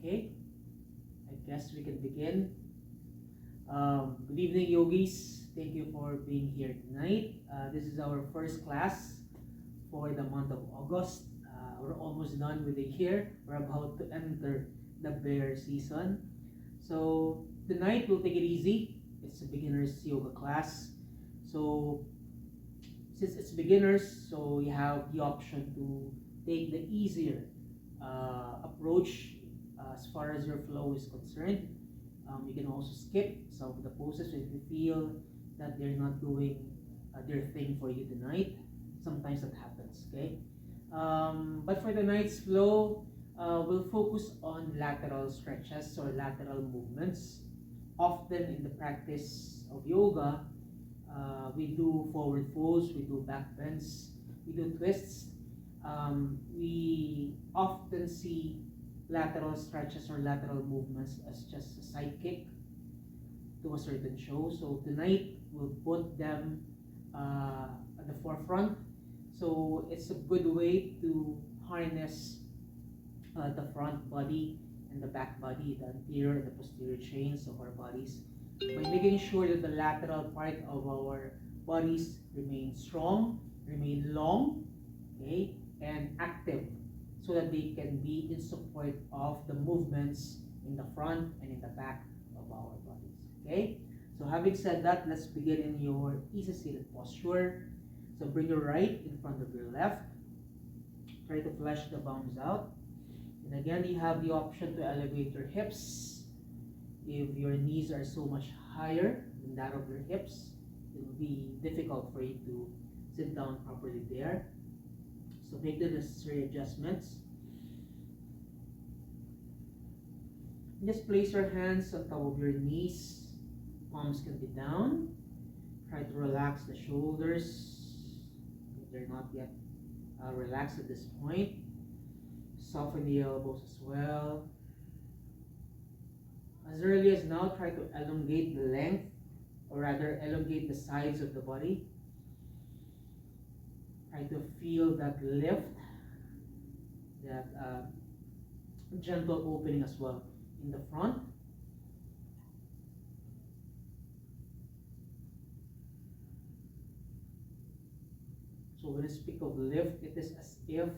Okay, I guess we can begin. Good evening, yogis. Thank you for being here tonight. This is our first class for the month of August. We're almost done with the year. We're about to enter the bear season. So tonight we'll take it easy. It's a beginner's yoga class. So since it's beginners, so you have the option to take the easier approach as far as your flow is concerned. You can also skip some of the poses if you feel that they're not doing their thing for you tonight. Sometimes that happens, okay? But for tonight's flow, we'll focus on lateral stretches or lateral movements. Often in the practice of yoga, we do forward folds, we do back bends, we do twists. We often see lateral stretches or lateral movements as just a sidekick to a certain show. So tonight we'll put them at the forefront. So it's a good way to harness the front body and the back body, the anterior and the posterior chains of our bodies, by making sure that the lateral part of our bodies remain strong, remain long, okay, and active, so that they can be in support of the movements in the front and in the back of our bodies. Okay? So having said that, let's begin in your easy seated posture. So bring your right in front of your left. Try to flesh the palms out. And again, you have the option to elevate your hips. If your knees are so much higher than that of your hips, it will be difficult for you to sit down properly there. So make the necessary adjustments. Just place your hands on top of your knees. Palms can be down. Try to relax the shoulders if they're not yet relaxed at this point. Soften the elbows as well. As early as now, try to elongate the length, or rather elongate the sides of the body. Try to feel that lift, that gentle opening as well in the front. So when I speak of lift, it is as if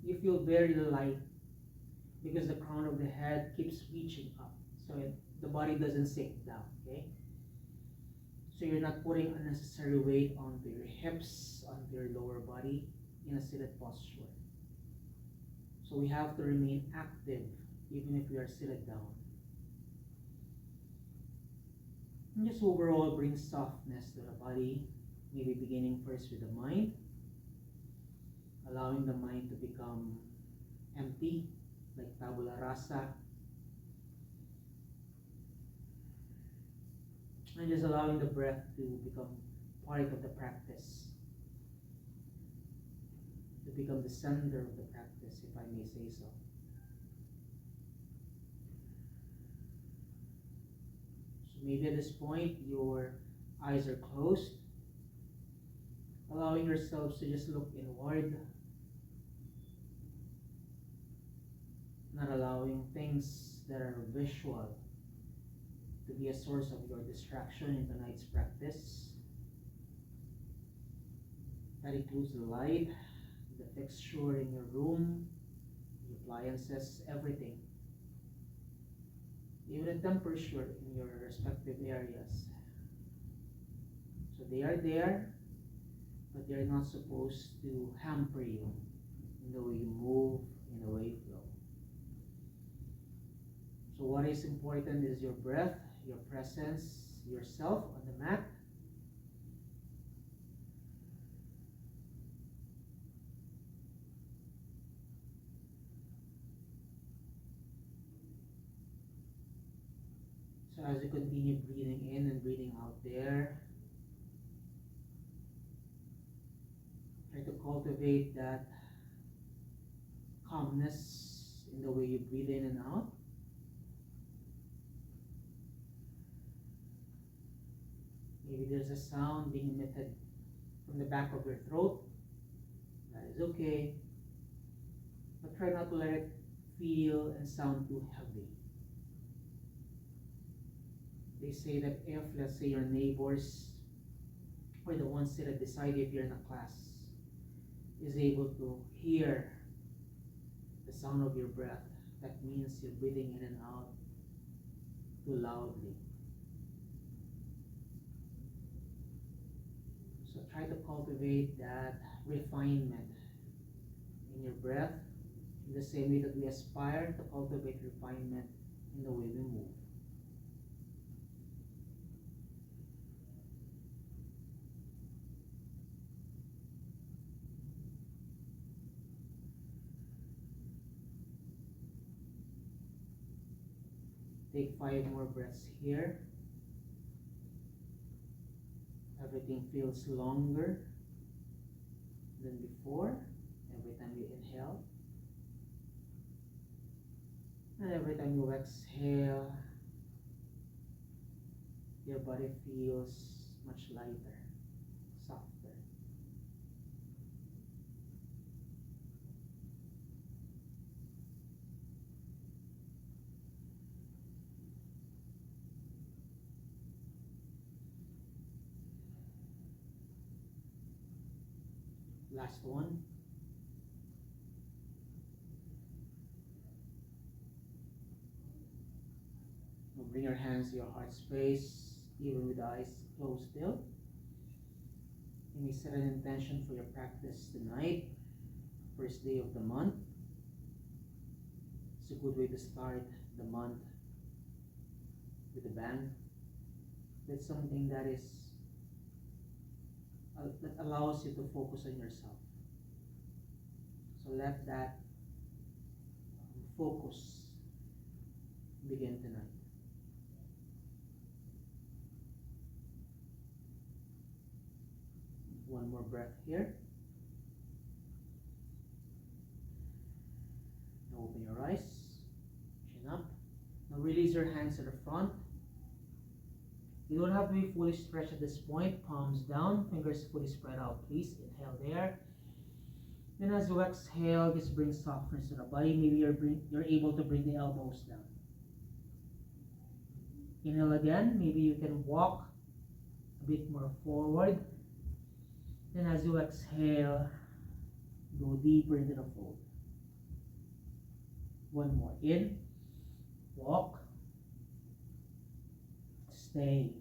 you feel very light, because the crown of the head keeps reaching up, so the body doesn't sink down, okay? So you're not putting unnecessary weight onto your hips, onto your lower body in a seated posture. So we have to remain active even if we are seated down. And just overall bring softness to the body, maybe beginning first with the mind, allowing the mind to become empty, like tabula rasa, and just allowing the breath to become part of the practice, to become the center of the practice, if I may say so. So maybe at this point your eyes are closed, allowing yourselves to just look inward, not allowing things that are visual to be a source of your distraction in tonight's practice. That includes the light, the fixture in your room, the appliances, everything. Even the temperature in your respective areas. So they are there, but they are not supposed to hamper you in the way you move, in the way you flow. So what is important is your breath, your presence, yourself on the mat. So as you continue breathing in and breathing out there, try to cultivate that calmness in the way you breathe in and out. Maybe there's a sound being emitted from the back of your throat. That is okay. But try not to let it feel and sound too heavy. They say that if, let's say, your neighbors or the ones seated beside you if you're in a class is able to hear the sound of your breath, that means you're breathing in and out too loudly. So try to cultivate that refinement in your breath in the same way that we aspire to cultivate refinement in the way we move. Take 5 more breaths here. Everything feels longer than before every time you inhale. And every time you exhale, your body feels much lighter, softer. Last one. Now bring your hands to your heart space, even with the eyes closed still. You may set an intention for your practice tonight, first day of the month. It's a good way to start the month with a bang. That's something that allows you to focus on yourself. So let that focus begin tonight. One more breath here. Now open your eyes, chin up. Now release your hands to the front. You don't have to be fully stretched at this point. Palms down, fingers fully spread out. Please inhale there. Then as you exhale, just bring softness to the body. Maybe you're able to bring the elbows down. Inhale again. Maybe you can walk a bit more forward. Then as you exhale, go deeper into the fold. One more. In, walk, stay.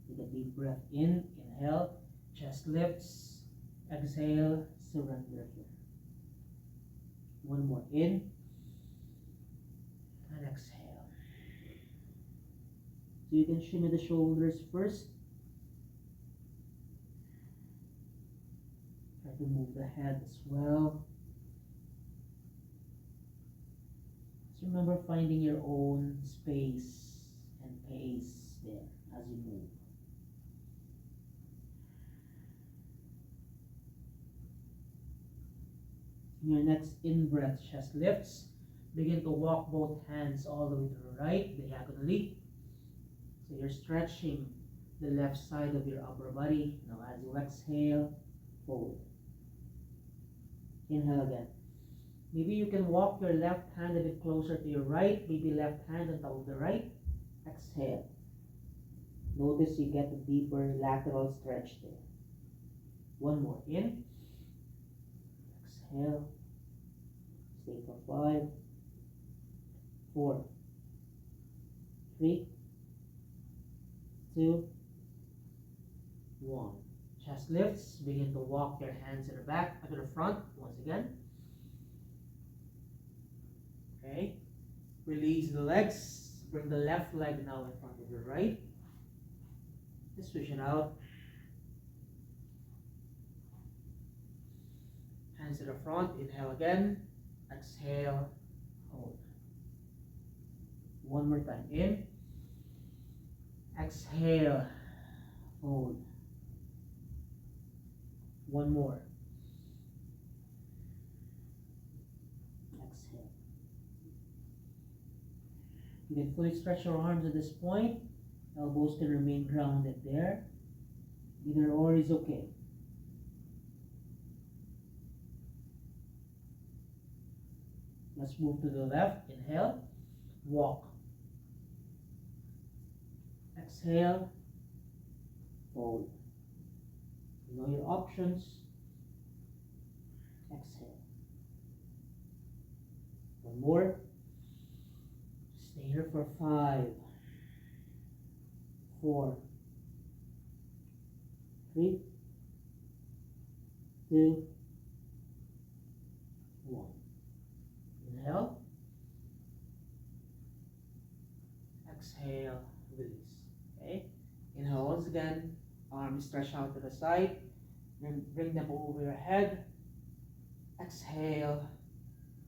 Take a deep breath in, inhale, chest lifts, exhale, surrender here. One more. In and exhale. So you can shimmy the shoulders first. Try to move the head as well. Just remember finding your own space and pace there as you move. In your next in-breath, chest lifts. Begin to walk both hands all the way to the right, diagonally. So you're stretching the left side of your upper body. Now as you exhale, fold. Inhale again. Maybe you can walk your left hand a bit closer to your right, maybe left hand on top of the right. Exhale. Notice you get a deeper lateral stretch there. One more. In. Exhale. Stay for 5, 4, 3, 2, 1. Chest lifts. Begin to walk your hands to the back, to the front once again. Okay. Release the legs. Bring the left leg now in front of the right. Just switch it out. Hands to the front. Inhale again. Exhale. Hold. One more time. In. Exhale. Hold. One more. Exhale. You can fully stretch your arms at this point. Elbows can remain grounded there. Either or is okay. Let's move to the left. Inhale, walk. Exhale, fold. You know your options. Exhale. One more. Stay here for 5, 4, 3, 2, 1. Inhale. Exhale, release. Okay. Inhale once again. Arms stretch out to the side. Bring them over your head. Exhale,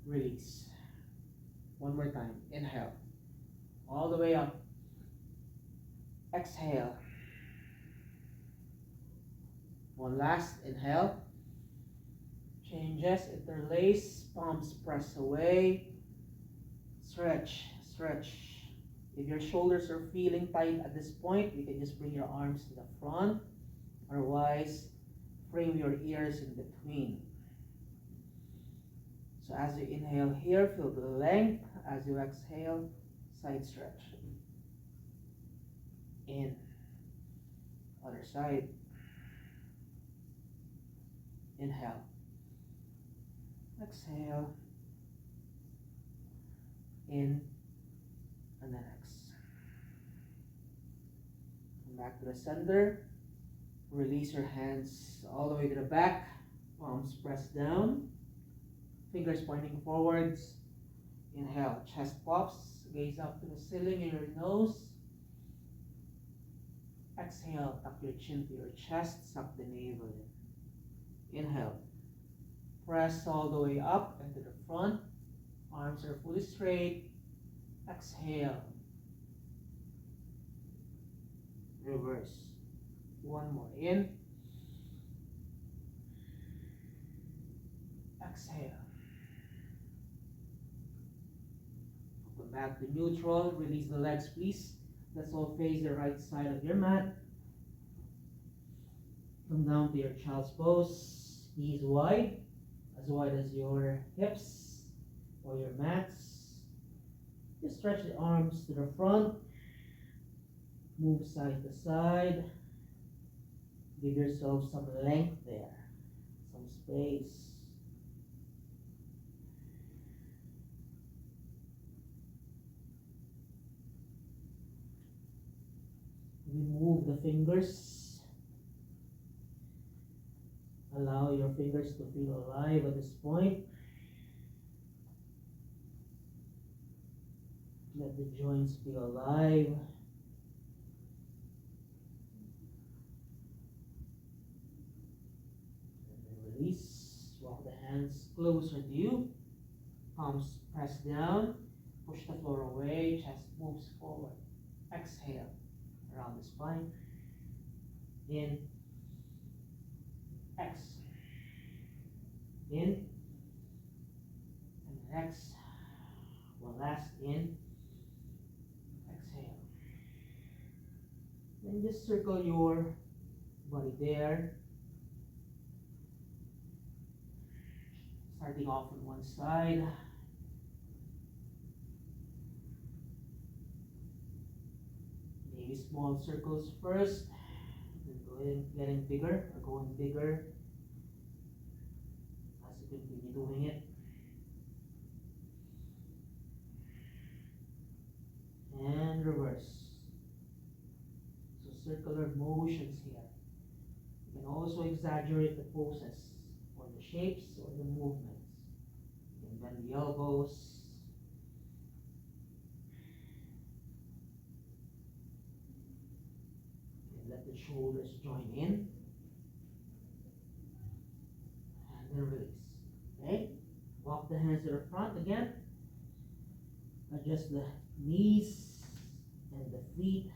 release. One more time. Inhale. All the way up. Exhale. One last. Inhale. Changes, interlace, palms press away. Stretch, stretch. If your shoulders are feeling tight at this point, you can just bring your arms to the front. Otherwise, frame your ears in between. So as you inhale here, feel the length. As you exhale, side stretch. In. Other side. Inhale. Exhale. In. And then exhale. Come back to the center. Release your hands all the way to the back. Palms press down. Fingers pointing forwards. Inhale, chest puffs. Gaze up to the ceiling in your nose. Exhale, tuck your chin to your chest. Suck the navel in. Inhale. Press all the way up and to the front. Arms are fully straight. Exhale. Reverse. One more. In. Exhale. Come back to neutral. Release the legs, please. Let's all face the right side of your mat. Come down to your child's pose. Knees wide as your hips or your mats. Just stretch the arms to the front. Move side to side. Give yourself some length there, some space. Remove the fingers. Allow your fingers to feel alive at this point. Let the joints feel alive. And then release. Walk the hands closer to you. Palms press down. Push the floor away. Chest moves forward. Exhale. Around the spine. In. X. In. And X. One last in. Exhale. Then just circle your body there. Starting off on one side. Maybe small circles first. Then getting bigger or going bigger as you continue doing it. And reverse. So circular motions here. You can also exaggerate the poses or the shapes or the movements. You can bend the elbows. And let the shoulders join in. And then release. Okay? Walk the hands to the front again. Adjust the knees and the feet,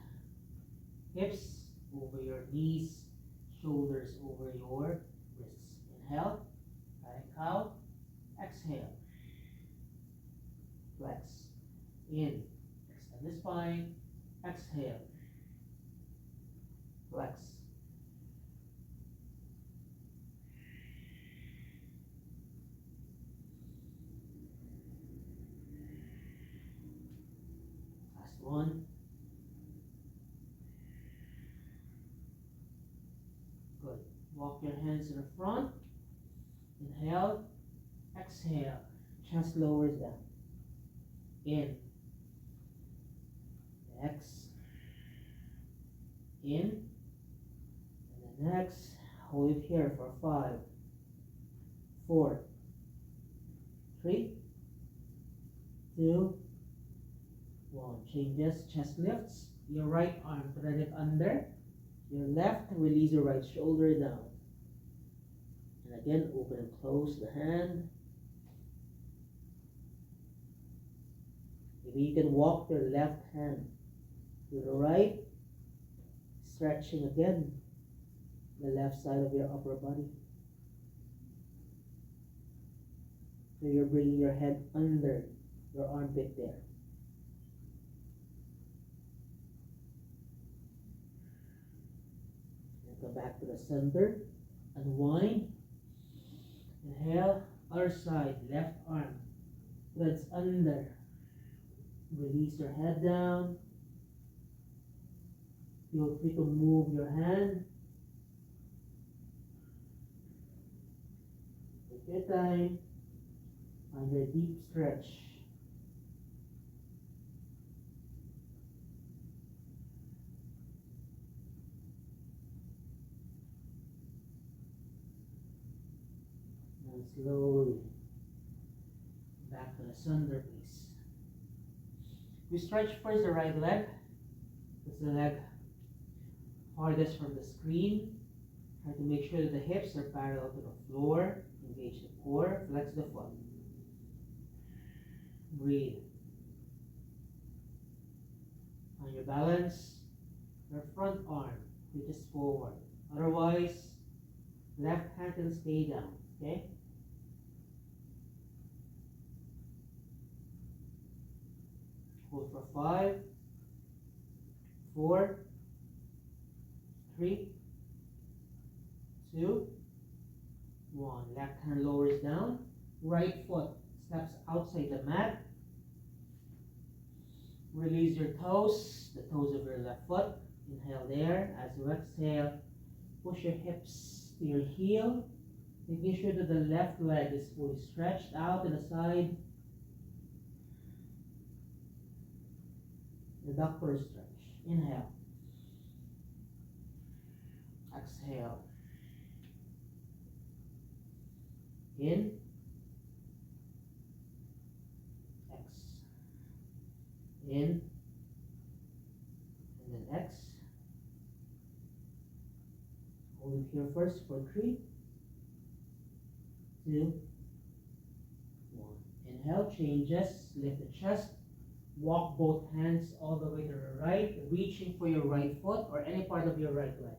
hips over your knees, shoulders over your wrists. Inhale, cat cow. Exhale, flex. In, extend the spine. Exhale, flex. one. Good. Walk your hands in the front. Inhale. Exhale. Chest lowers down. In. X. In. And then X. Hold it here for 5, 4, 3, 2, 1. Changes. Chest lifts. Your right arm, thread it under. Your left, release your right shoulder down. And again, open and close the hand. Maybe you can walk your left hand to the right, stretching again the left side of your upper body. So you're bringing your head under your armpit there. And come back to the center. Unwind. Inhale. Other side. Left arm. Threads under. Release your head down. Feel free to move your hand. Take your time. Find your deep stretch. And slowly back to the center, please. We stretch first the right leg. It's the leg hardest from the screen. Try to make sure that the hips are parallel to the floor. Engage the core. Flex the foot. Breathe. On your balance, your front arm reaches forward. Otherwise, left hand can stay down. Okay? Hold for 5, 4, 3, 2, 1. Left hand lowers down. Right foot steps outside the mat. Release your toes, the toes of your left foot. Inhale there. As you exhale, push your hips to your heel, making sure that the left leg is fully stretched out to the side. The duck stretch. Inhale. Exhale. In. X. In. And then X. Hold it here first for 3, 2, 1. Inhale, changes, lift the chest. Walk both hands all the way to the right, reaching for your right foot or any part of your right leg.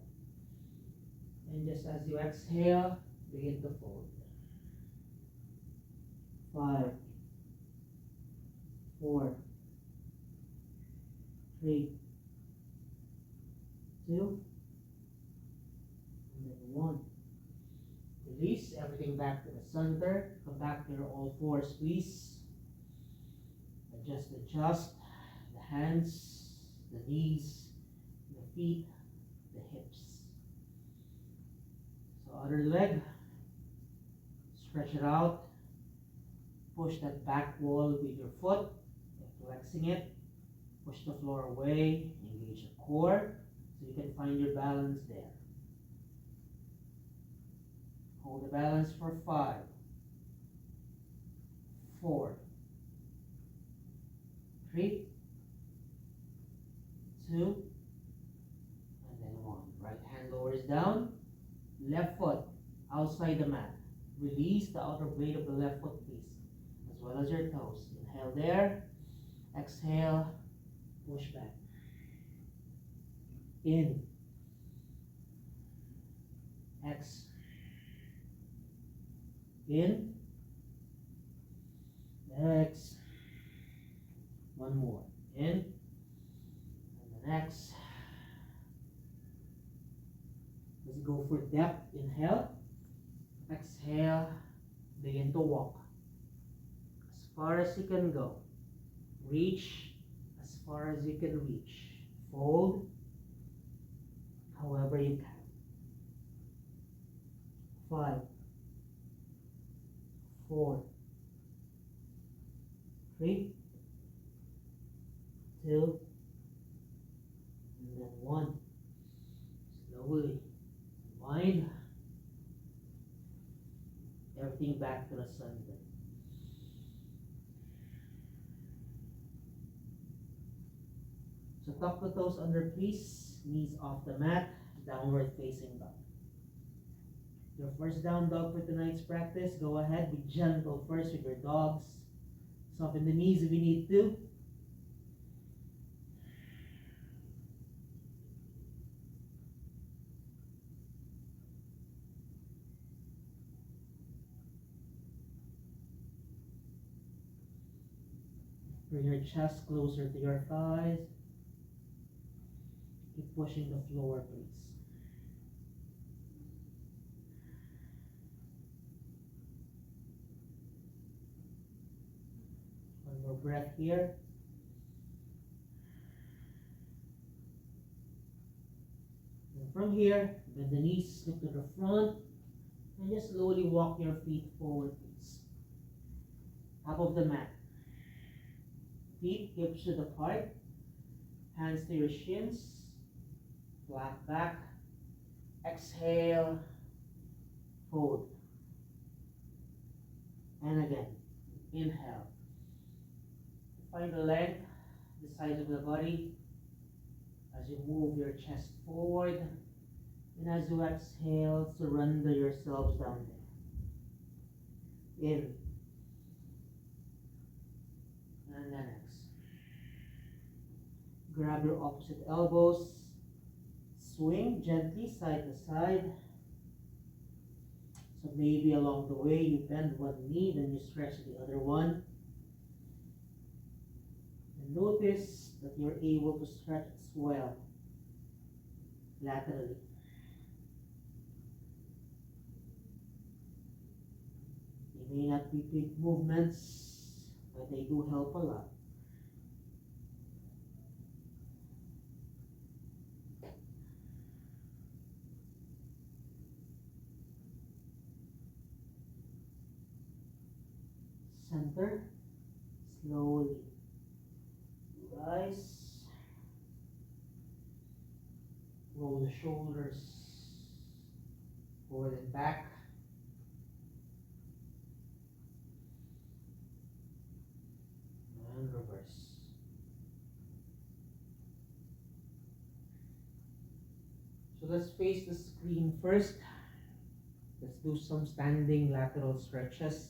And just as you exhale, begin to fold. 5, 4, 3, 2, and then 1. Release everything back to the center. Come back to your all fours, please. Adjust the hands, the knees, the feet, the hips. So other leg, stretch it out. Push that back wall with your foot, flexing it. Push the floor away, engage the core so you can find your balance there. Hold the balance for 5, 4, 3, 2, and then 1. Right hand lowers down. Left foot outside the mat. Release the outer blade of the left foot, please, as well as your toes. Inhale there. Exhale. Push back. In. X. In. X. One more. In. And the next. Let's go for depth. Inhale. Exhale. Begin to walk as far as you can go. Reach as far as you can reach. Fold however you can. 5, 4, 3, 2, and then 1. Slowly wind everything back to the center. So tuck the toes under, please. Knees off the mat, downward facing dog. Your first down dog for tonight's practice. Go ahead, be gentle first with your dogs. Soften the knees if you need to. Bring your chest closer to your thighs. Keep pushing the floor, please. One more breath here. And from here, bend the knees, look to the front, and just slowly walk your feet forward, please. Top of the mat. Feet hips width apart, hands to your shins, flat back. Exhale, fold. And again, inhale. Find the length, the size of the body as you move your chest forward. And as you exhale, surrender yourselves down there. In. And then exhale. Grab your opposite elbows. Swing gently side to side. So maybe along the way you bend one knee, then you stretch the other one. And notice that you're able to stretch as well laterally. They may not be big movements, but they do help a lot. Center, slowly rise, roll the shoulders forward and back, and reverse. So let's face the screen first. Let's do some standing lateral stretches.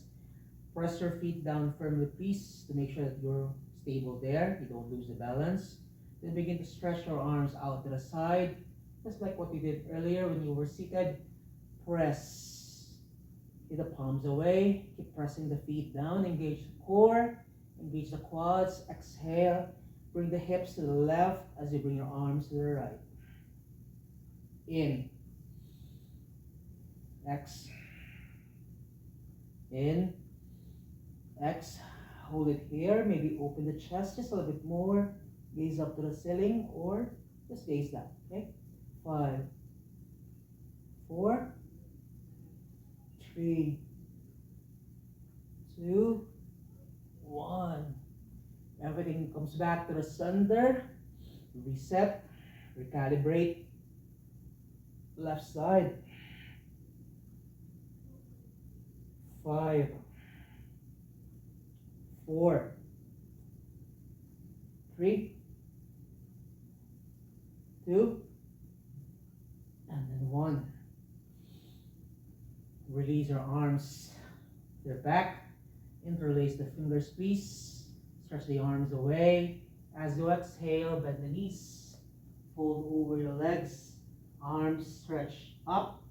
Press your feet down firmly, please, to make sure that you're stable there. You don't lose the balance. Then begin to stretch your arms out to the side, just like what you did earlier when you were seated. Press. Get the palms away. Keep pressing the feet down. Engage the core. Engage the quads. Exhale. Bring the hips to the left as you bring your arms to the right. In. X. In. X, hold it here, maybe open the chest just a little bit more, gaze up to the ceiling or just gaze down, okay? 5, 4, 3, 2, 1. Everything comes back to the center, reset, recalibrate, left side, 5, 4, 3, 2, and then 1. Release your arms to the back. Interlace the fingers, please. Stretch the arms away. As you exhale, bend the knees. Fold over your legs. Arms stretch up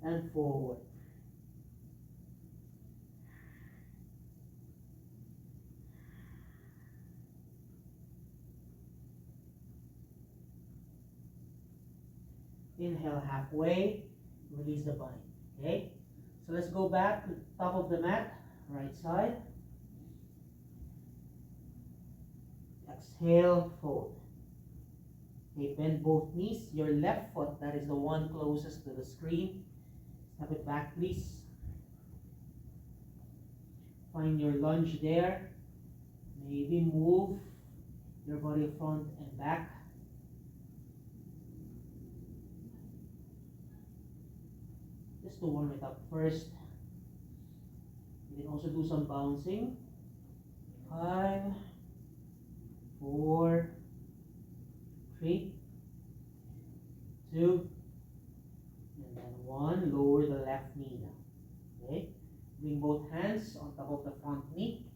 and forward. Inhale halfway, release the body, okay? So let's go back to the top of the mat, right side. Exhale, fold. Okay, bend both knees. Your left foot, that is the one closest to the screen. Step it back, please. Find your lunge there. Maybe move your body front and back. Just to warm it up first. You can also do some bouncing. 5, 4, 3, 2, and then 1. Lower the left knee now. Okay. Bring both hands on top of the front knee.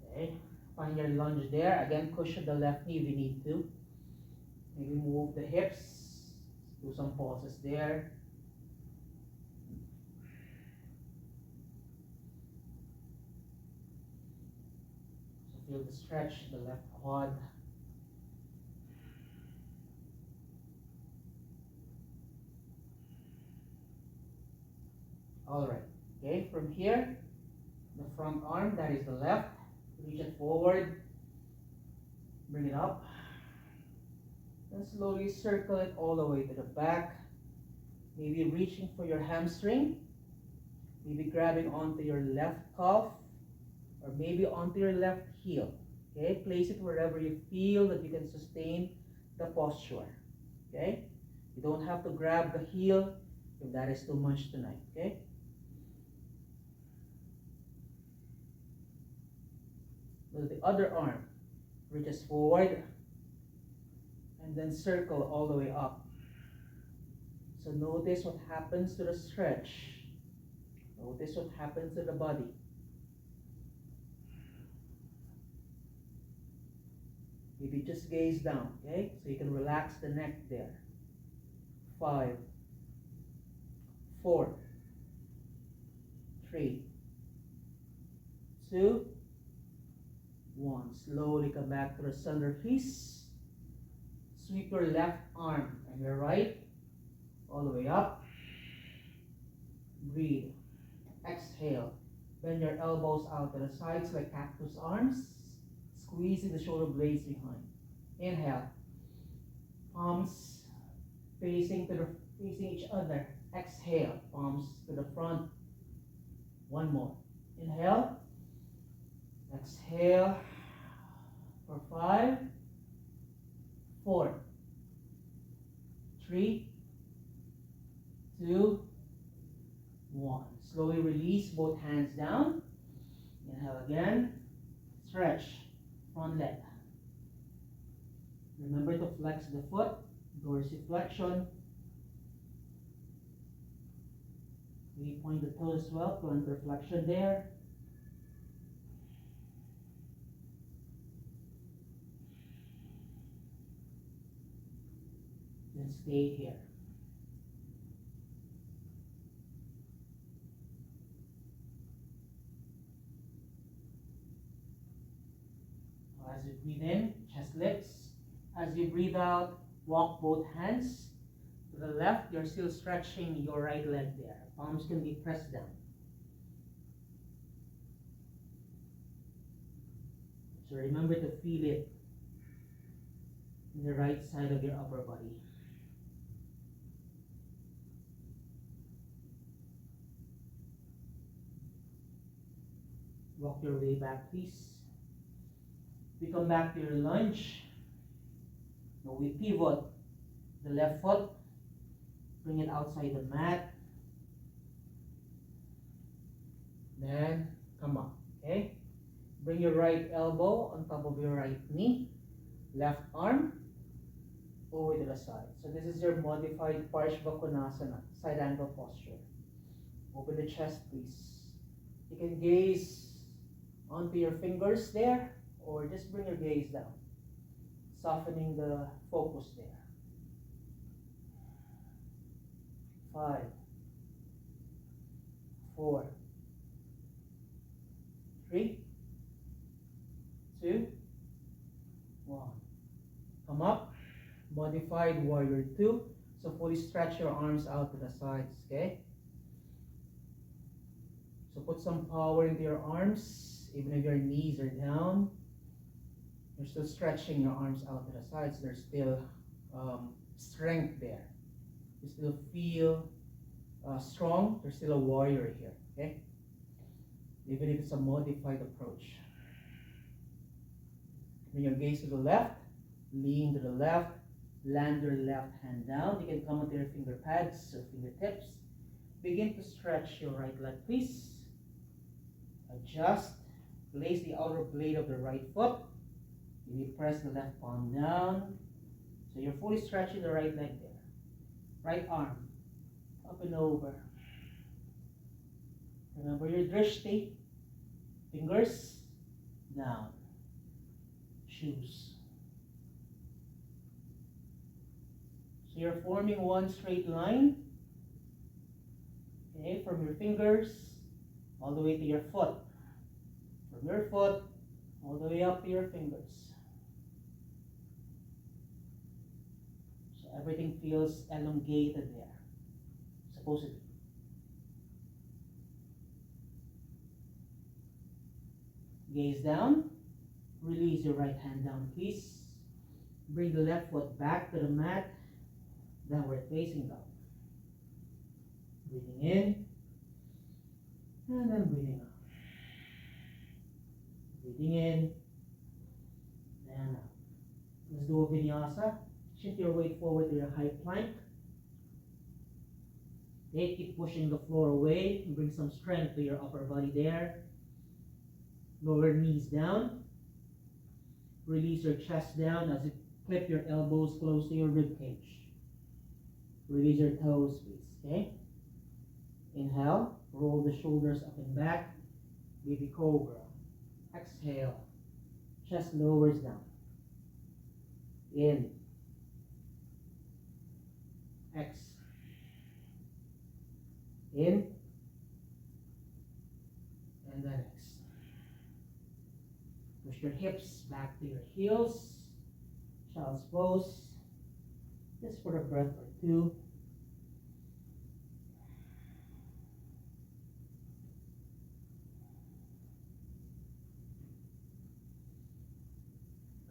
Okay. Find your lunge there. Again, cushion the left knee if you need to. Maybe move the hips. Do some pulses there. So feel the stretch, the left quad. Alright, okay, from here, the front arm, that is the left, reach it forward, bring it up, and slowly circle it all the way to the back, maybe reaching for your hamstring, maybe grabbing onto your left calf, or maybe onto your left heel, okay, place it wherever you feel that you can sustain the posture, okay, you don't have to grab the heel if that is too much tonight, okay. With the other arm, reaches forward and then circle all the way up. So notice what happens to the stretch. Notice what happens to the body. Maybe just gaze down, okay? So you can relax the neck there. 5, 4, 3, 2, 1. Slowly come back to the center piece. Sweep your left arm and your right all the way up. Breathe. Exhale. Bend your elbows out to the sides like cactus arms. Squeezing the shoulder blades behind. Inhale. Palms facing each other. Exhale. Palms to the front. One more. Inhale. Exhale for 5, 4, 3, 2, 1. Slowly release both hands down. Inhale again. Stretch front leg. Remember to flex the foot, dorsiflexion. Maybe point the toes as well, plantar flexion there. Then stay here. As you breathe in, chest lifts. As you breathe out, walk both hands to the left. You're still stretching your right leg there. Palms can be pressed down. So remember to feel it in the right side of your upper body. Walk your way back, please. We come back to your lunge. Now we pivot the left foot, bring it outside the mat, then come up, okay? Bring your right elbow on top of your right knee, left arm over to the side. So this is your modified Parshva side angle posture. Open the chest, please. You can gaze onto your fingers there, or just bring your gaze down, softening the focus there. 5, 4, 3, 2, 1. Come up, modified warrior 2. So fully stretch your arms out to the sides, okay? So put some power into your arms, even if your knees are down. You're still stretching your arms out to the sides. There's still strength there. You still feel strong. There's still a warrior here, okay? Even if it's a modified approach. Bring your gaze to the left, lean to the left, land your left hand down. You can come onto your finger pads or fingertips. Begin to stretch your right leg, please. Adjust. Place the outer blade of the right foot. Maybe press the left palm down. So you're fully stretching the right leg there. Right arm up and over. Remember your drishti. Fingers down. Shoes. So you're forming one straight line. Okay, from your fingers all the way to your foot. From your foot all the way up to your fingers. So everything feels elongated there, supposedly. Gaze down. Release your right hand down, please. Bring the left foot back to the mat. Downward facing dog. Breathing in. And then breathing out. Breathing in. And out. Let's do a vinyasa. Shift your weight forward to your high plank. Okay, keep pushing the floor away. Bring some strength to your upper body there. Lower knees down. Release your chest down as you clip your elbows close to your rib cage. Release your toes, please. Okay? Inhale. Roll the shoulders up and back. Baby cobra. Exhale. Chest lowers down. In. X. In. And then X. Push your hips back to your heels. Child's pose. Just for a breath or two.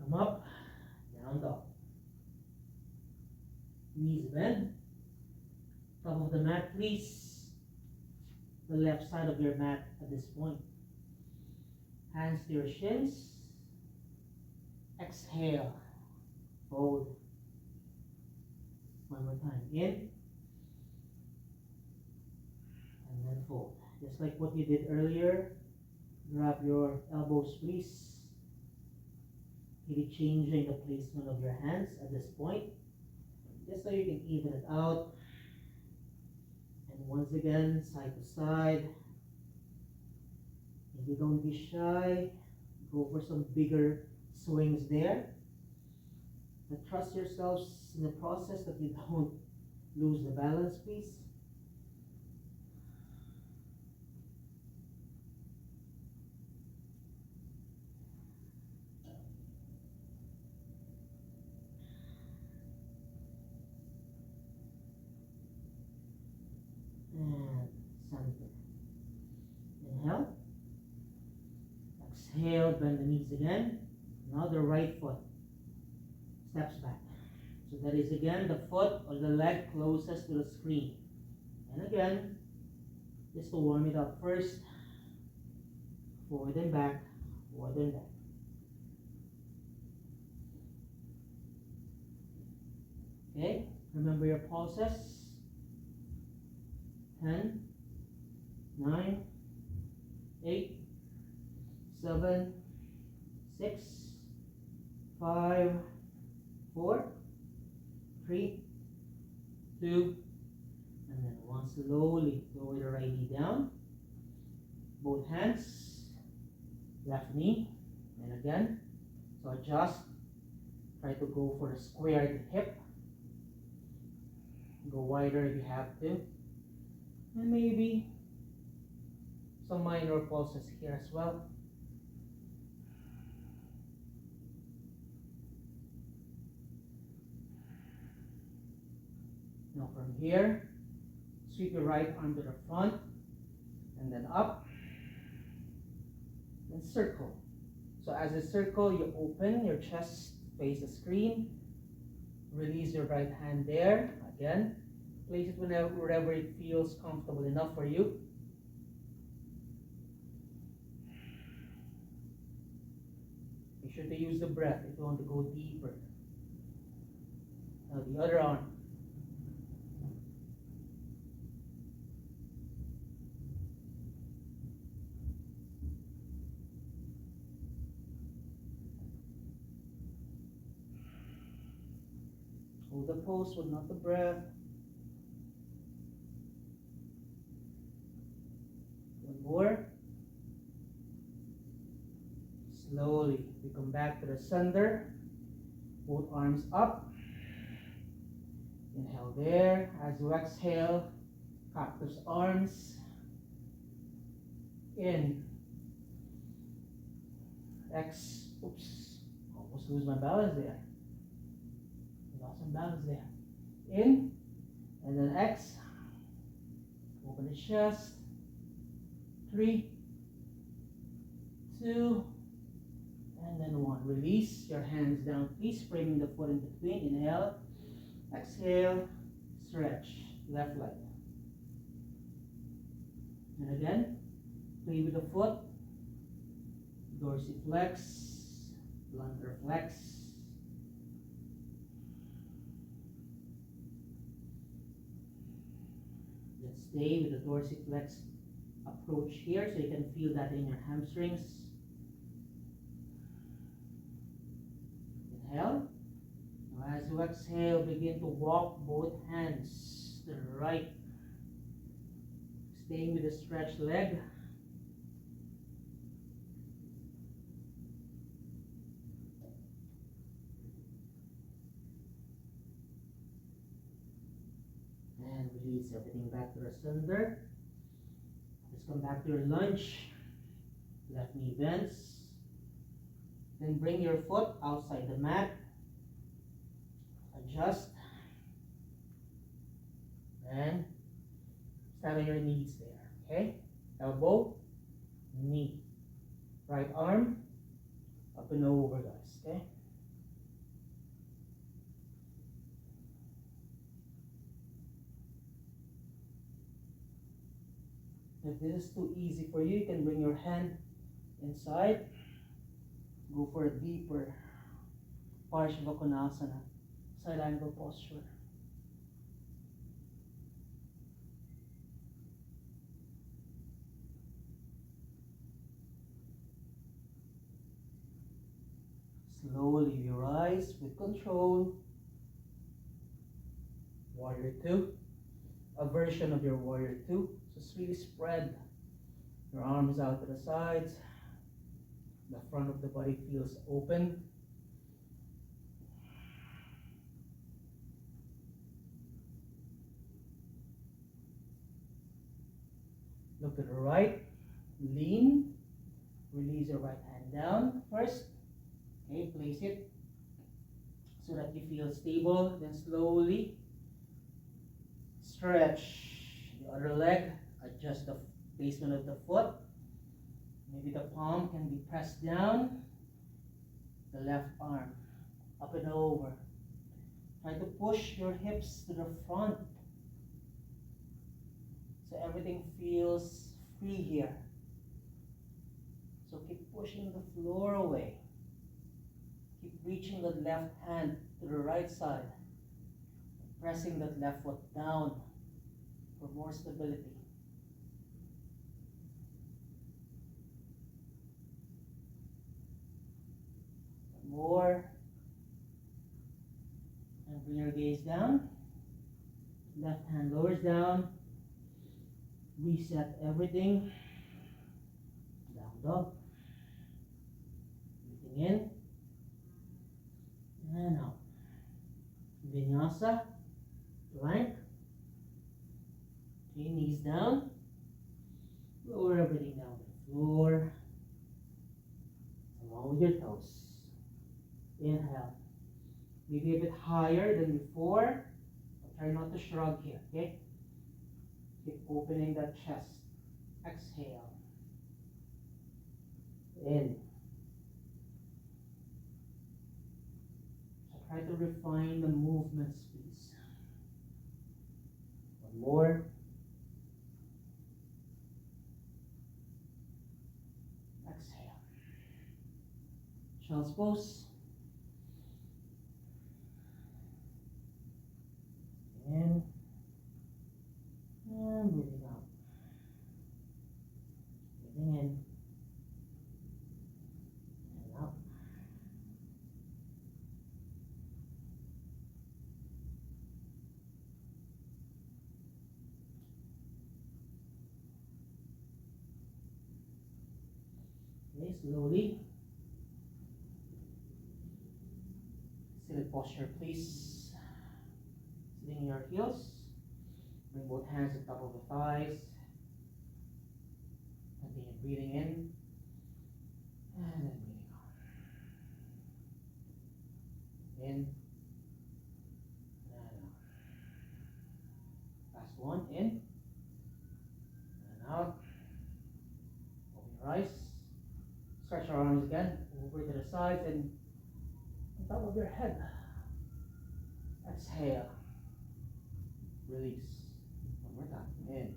Come up, down dog. Knees bend. Top of the mat, please. The left side of your mat at this point. Hands to your shins. Exhale. Fold. One more time. In. And then fold. Just like what you did earlier. Grab your elbows, please. Maybe changing the placement of your hands at this point. Just so you can even it out. And once again, side to side. Maybe don't be shy. Go for some bigger swings there. But trust yourselves in the process that you don't lose the balance, please. And center. Inhale. Exhale, bend the knees again. Now the right foot steps back. So that is again the foot or the leg closest to the screen. And again, just to warm it up first, forward and back, forward and back. Okay, remember your pulses. 10, 9, 8, 7, 6, 5, 4, 3, 2, and then 1. Slowly lower the right knee down. Both hands, left knee, and again. So adjust. Try to go for the squared hip. Go wider if you have to. And maybe some minor pulses here as well. Now from here, sweep your right arm to the front and then up and circle. So as a circle, you open your chest, face the screen, release your right hand there. Again, place it wherever it feels comfortable enough for you. Make sure to use the breath if you want to go deeper. Now the other arm. Hold the pose with not the breath. One more. Slowly, we come back to the center. Both arms up. Inhale there. As you exhale, cactus arms. In. Oops. Almost lose my balance there. Lost some balance there. In. And then X. Open the chest. 3, 2, and then 1. Release your hands down, please, framing the foot in between. Inhale, exhale, stretch, left leg. And again, play with the foot, dorsiflex, plantar flex. Let's stay with the dorsiflex approach here, so you can feel that in your hamstrings. Inhale. Now as you exhale, begin to walk both hands to the right, staying with the stretched leg. And release everything back to the center. Let's come back to your lunge. Left knee bends. Then bring your foot outside the mat. Adjust. And stand on your knees there. Okay? Elbow, knee. Right arm, up and over, guys. Okay? If this is too easy for you, you can bring your hand inside. Go for a deeper Parsvakonasana, side angle posture. Slowly you rise with control. Warrior 2, a version of your Warrior 2. Just really spread your arms out to the sides. The front of the body feels open. Look to the right. Lean. Release your right hand down first. Okay, place it so that you feel stable. Then slowly stretch the other leg. Adjust the placement of the foot. Maybe the palm can be pressed down. The left arm up and over. Try to push your hips to the front so everything feels free here. So keep pushing the floor away. Keep reaching the left hand to the right side. Pressing that left foot down for more stability. More. And bring your gaze down. Left hand lowers down. Reset everything. Down dog. Breathing in. And out. Vinyasa. Plank. 3 knees down. Lower everything down to the floor. Along with your toes. Inhale. Maybe a bit higher than before. But try not to shrug here, okay? Keep opening that chest. Exhale. In. Try to refine the movements, please. One more. Exhale. Child's pose. In and breathing out. Breathing in and out. Okay, slowly. Seated posture, please. Sitting your heels. Bring both hands on top of the thighs. Continue breathing in and then breathing out. In and out. Last one, in and out. Open your eyes. Stretch your arms again, over to the sides and on top of your head. Exhale. Release. One more time. In.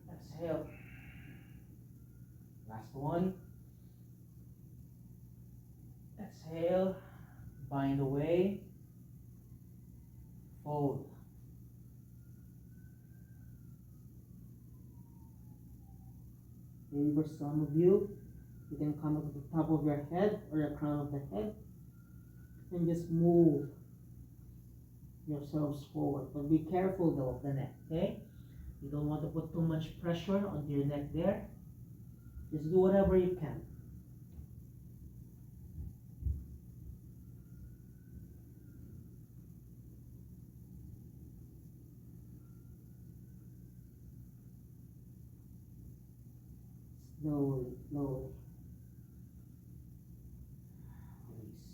Exhale. Last one. Exhale. Bind away. Fold. Maybe for some of you, you can come up to the top of your head or the crown of the head and just move yourselves forward. But be careful though of the neck, okay? You don't want to put too much pressure onto your neck there. Just do whatever you can. Slowly, slowly. Release.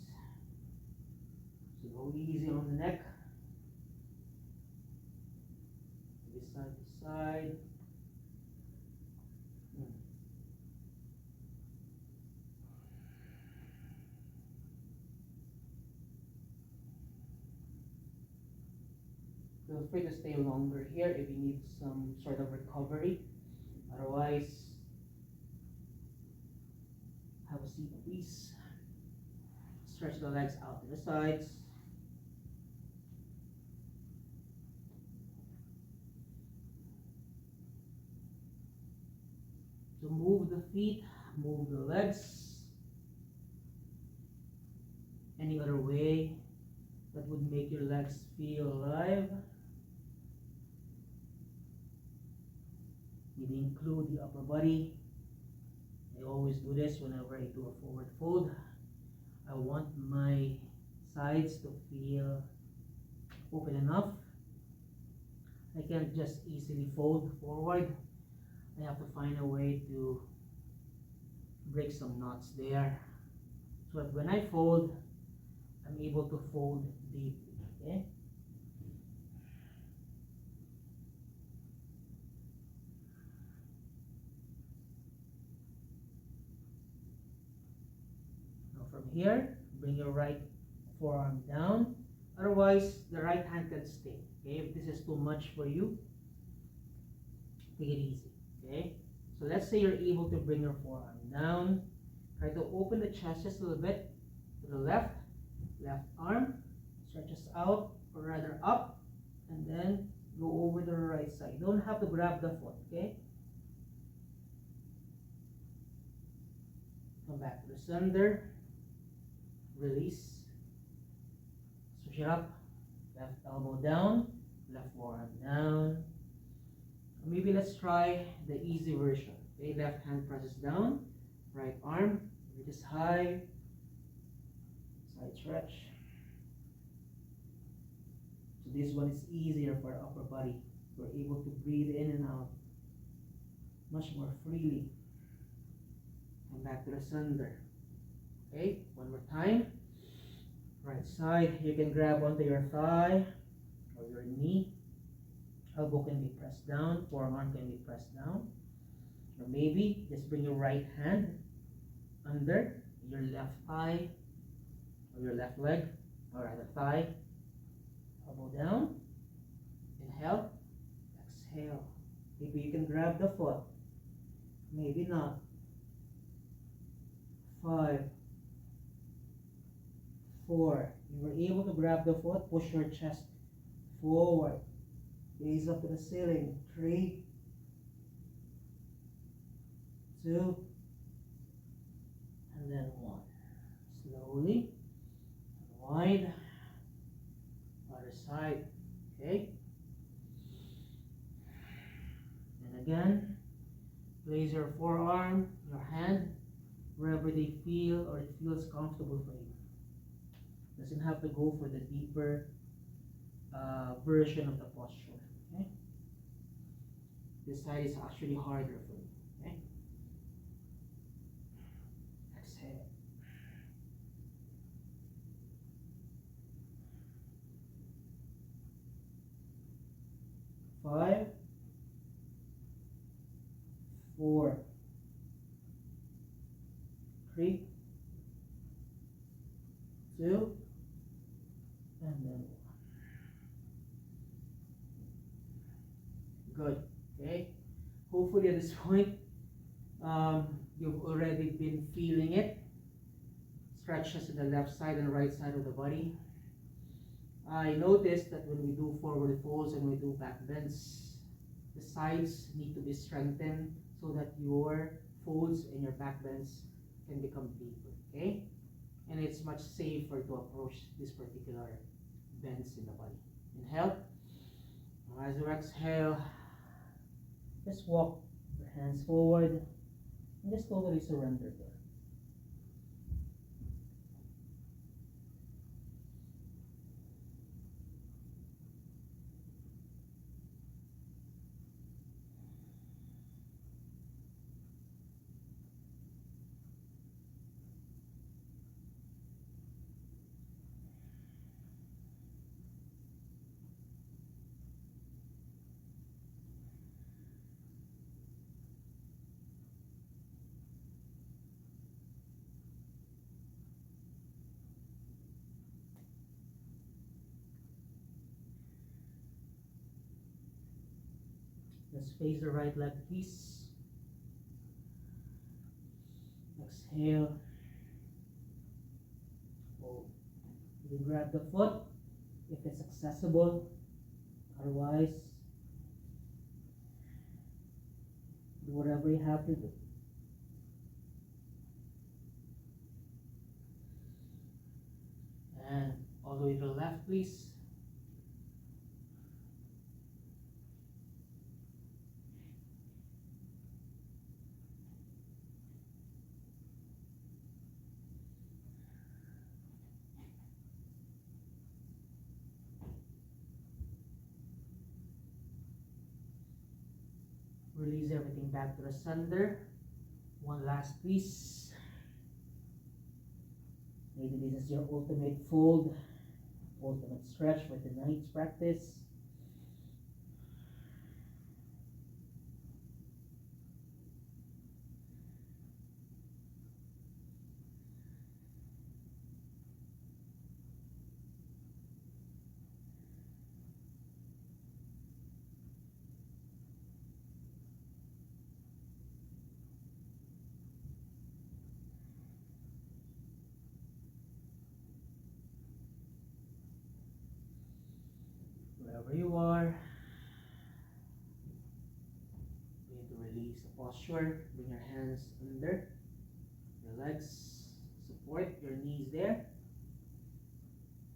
So go easy on the neck. Maybe side to side. Feel free to stay longer here if you need some sort of recovery. Otherwise, have a seat, please. Stretch the legs out to the sides. So move the feet, move the legs. Any other way that would make your legs feel alive. Maybe include the upper body. I always do this whenever I do a forward fold. I want my sides to feel open enough. I can't just easily fold forward. I have to find a way to break some knots there. So that when I fold, I'm able to fold deeply, okay? From here, bring your right forearm down. Otherwise, the right hand can stay. Okay, if this is too much for you, take it easy. Okay, so let's say you're able to bring your forearm down. Try to open the chest just a little bit to the left. Left arm stretches out, or rather up, and then go over to the right side. You don't have to grab the foot. Okay. Come back to the center. Release. Switch it up. Left elbow down, left forearm down. Maybe let's try the easy version. Okay, left hand presses down, right arm reaches high, side stretch. So this one is easier for our upper body. We're able to breathe in and out much more freely. Come back to the center. Okay, one more time. Right side, you can grab onto your thigh or your knee. Elbow can be pressed down, forearm can be pressed down. Or maybe just bring your right hand under your left thigh of your left leg or rather thigh. Elbow down. Inhale. Exhale. Maybe you can grab the foot. Maybe not. 5, 4. You were able to grab the foot. Push your chest forward. Gaze up to the ceiling. 3, 2, and then 1. Slowly. Wide. Other side. Okay. And again, place your forearm, your hand, wherever they feel or it feels comfortable for you. Doesn't have to go for the deeper version of the posture. Okay. This side is actually harder for you. Okay. Exhale. Five, 4, 3, 2, and then 1. Good. Okay. Hopefully at this point, you've already been feeling it. Stretches to the left side and right side of the body. I noticed that when we do forward folds and we do back bends, the sides need to be strengthened so that your folds and your back bends can become deeper, okay? And it's much safer to approach this particular bends in the body. Inhale. As you exhale, just walk your hands forward and just totally surrender there. Let's face the right leg, please. Exhale. Hold. You can grab the foot if it's accessible. Otherwise, do whatever you have to do. And all the way to the left, please. Release everything back to the center. One last piece. Maybe this is your ultimate fold, ultimate stretch for tonight's practice. Wherever you are, you need to release the posture. Bring your hands under your legs, support your knees there.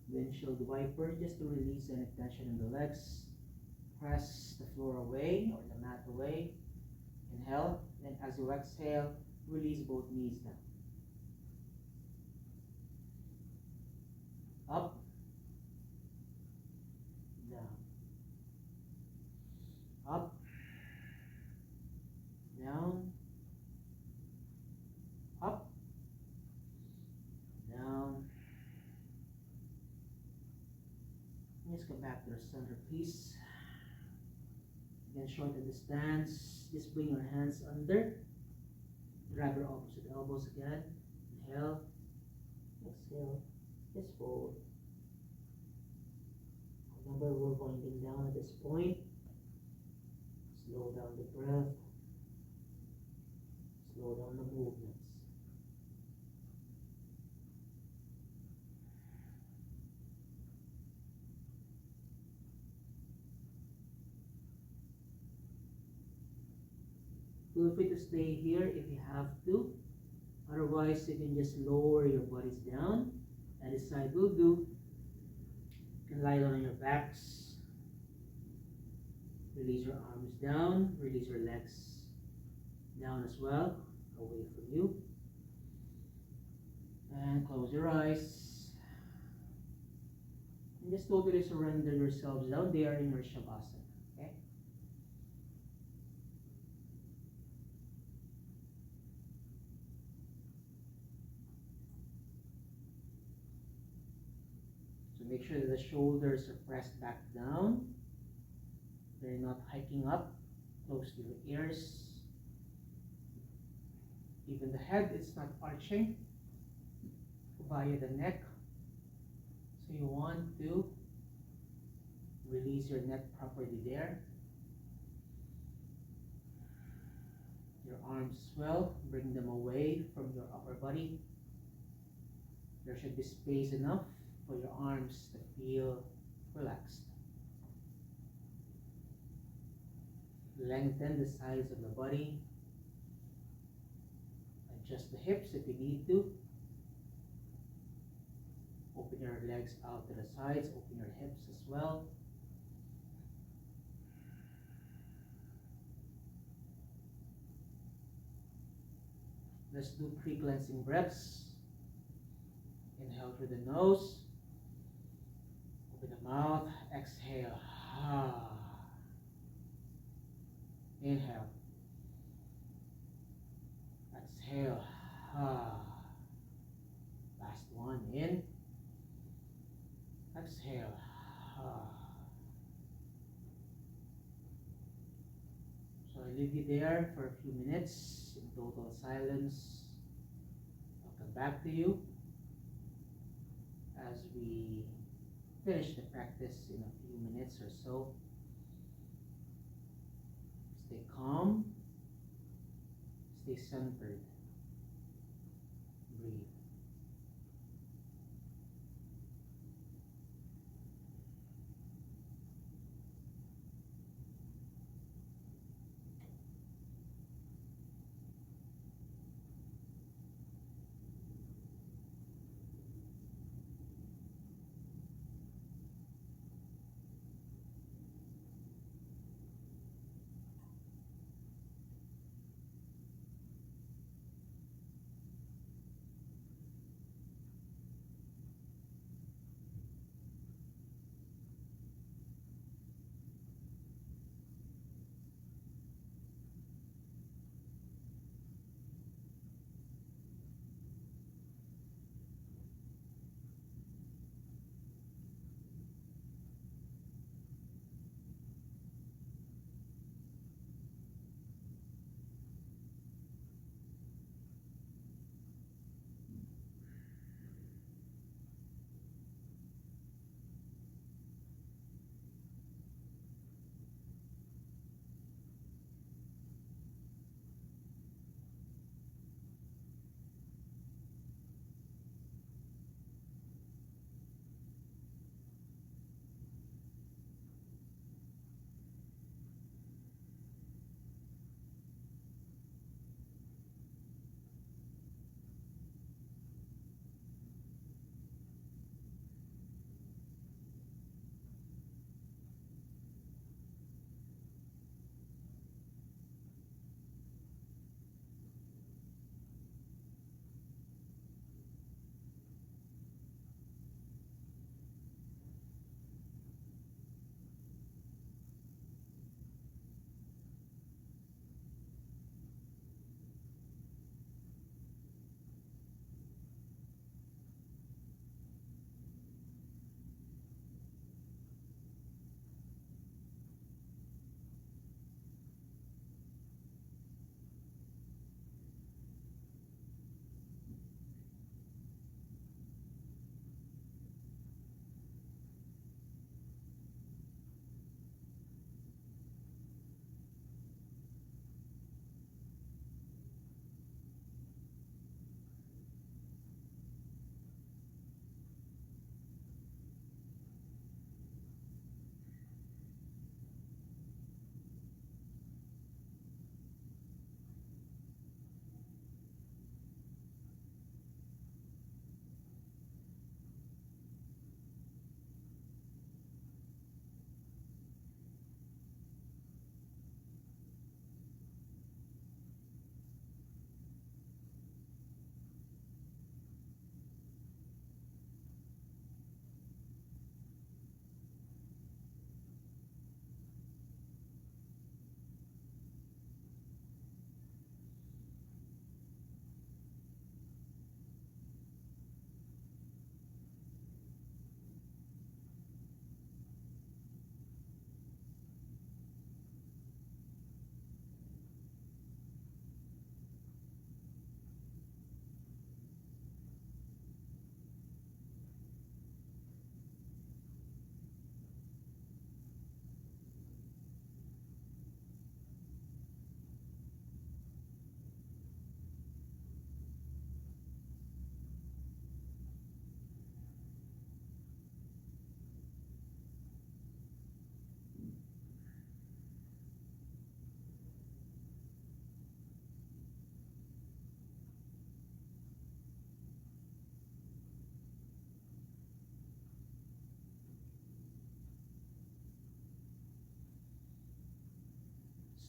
Windshield wiper just to release any tension in the legs. Press the floor away or the mat away. Inhale, then as you exhale, release both knees down. Up, down, up, down, up, down. Just come back to the center, please. Again, shorten the stance. Just bring your hands under. Grab your opposite elbows again. Inhale, exhale, Just fold. Remember, we're pointing down at this point. Slow down the breath. Slow down the movements. Feel free to stay here if you have to. Otherwise, you can just lower your bodies down. And this side will do. You can lie down on your backs. Release your arms down. Release your legs down as well, away from you. And close your eyes. And just totally surrender yourselves down there in your Shavasana. Okay? So make sure that the shoulders are pressed back down. They're not hiking up close to your ears. Even the head, it's not arching via the neck. So you want to release your neck properly there. Your arms as well, bring them away from your upper body. There should be space enough for your arms to feel relaxed. Lengthen the sides of the body. Adjust the hips if you need to. Open your legs out to the sides. Open your hips as well. Let's do 3 cleansing breaths. Inhale through the nose. Open the mouth. Exhale. Inhale. Exhale. Last one. In. Exhale. So I leave you there for a few minutes in total silence. I'll come back to you as we finish the practice in a few minutes or so. Stay calm. Stay centered. Breathe.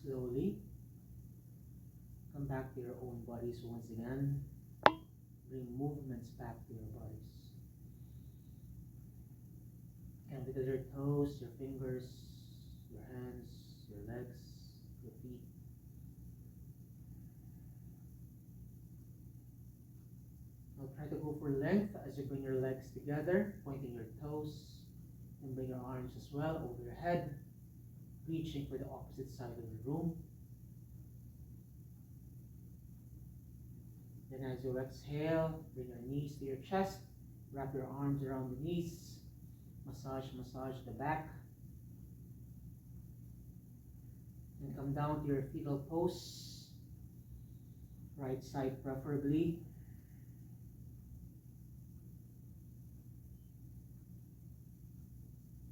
slowly. Come back to your own bodies once again. Bring movements back to your bodies. And wiggle your toes, your fingers, your hands, your legs, your feet. Now try to go for length as you bring your legs together, pointing your toes, and bring your arms as well over your head, reaching for the opposite side of the room. Then as you exhale, bring your knees to your chest, wrap your arms around the knees, massage the back, and come down to your fetal pose, right side preferably.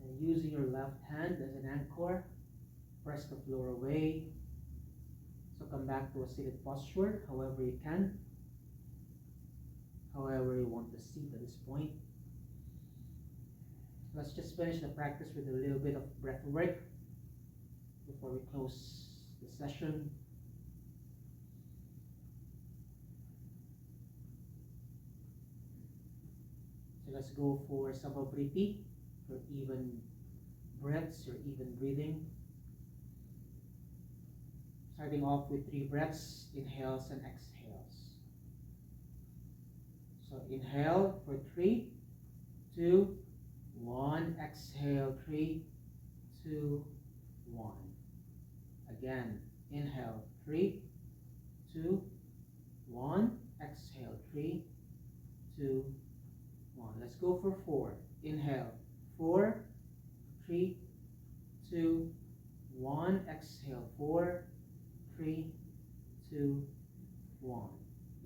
And using your left hand as an anchor, press the floor away. So come back to a seated posture, however you can, however you want to seat at this point. Let's just finish the practice with a little bit of breath work before we close the session. So let's go for Sababriti, for even breaths or even breathing. Starting off with 3 breaths, inhales and exhales. So inhale for 3, 2, 1. Exhale, 3, 2, 1. Again, inhale, 3, 2, 1. Exhale, 3, 2, 1. Let's go for 4. Inhale, 4, 3, 2, 1. Exhale, 4, 3, 2, 1.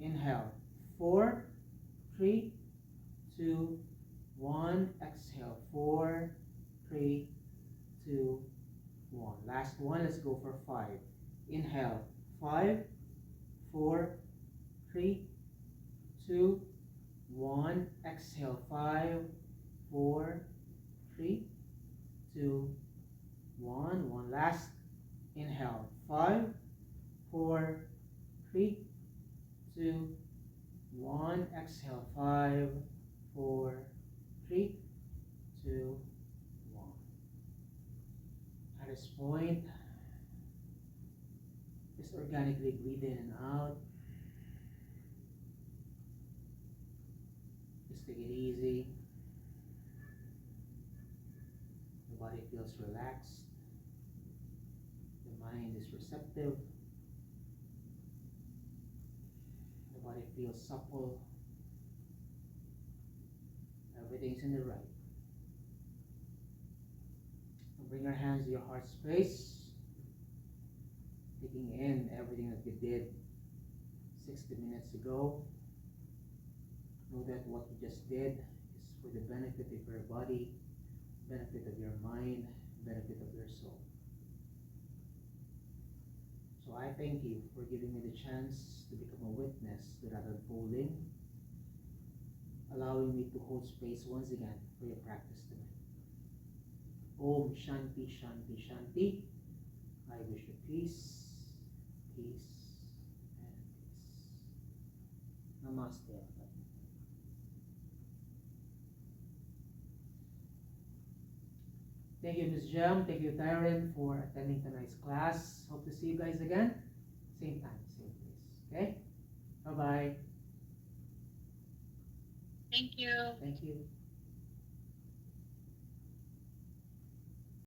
Inhale, 4, 3, 2, 1. Exhale, 4, 3, 2, 1. Last one, let's go for 5. Inhale, 5, 4, 3, 2, 1. Exhale, 5, 4, 3, 2, 1. One last. Inhale, 5, 4, 3, 2, 1. Exhale, 5, 4, 3, 2, 1. At this point, just organically breathe in and out. Just take it easy. The body feels relaxed. The mind is receptive. The body feels supple. Everything's in the right. Bring your hands to your heart space, taking in everything that you did 60 minutes ago. Know that what you just did is for the benefit of your body, benefit of your mind, benefit of your soul. So I thank you for giving me the chance to become a witness to that unfolding, allowing me to hold space once again for your practice tonight. Om Shanti Shanti Shanti. I wish you peace, peace, and peace. Namaste. Thank you, Ms. Jam. Thank you, Tyron, for attending tonight's class. Hope to see you guys again. Same time, same place. Okay? Bye-bye. Thank you. Thank you.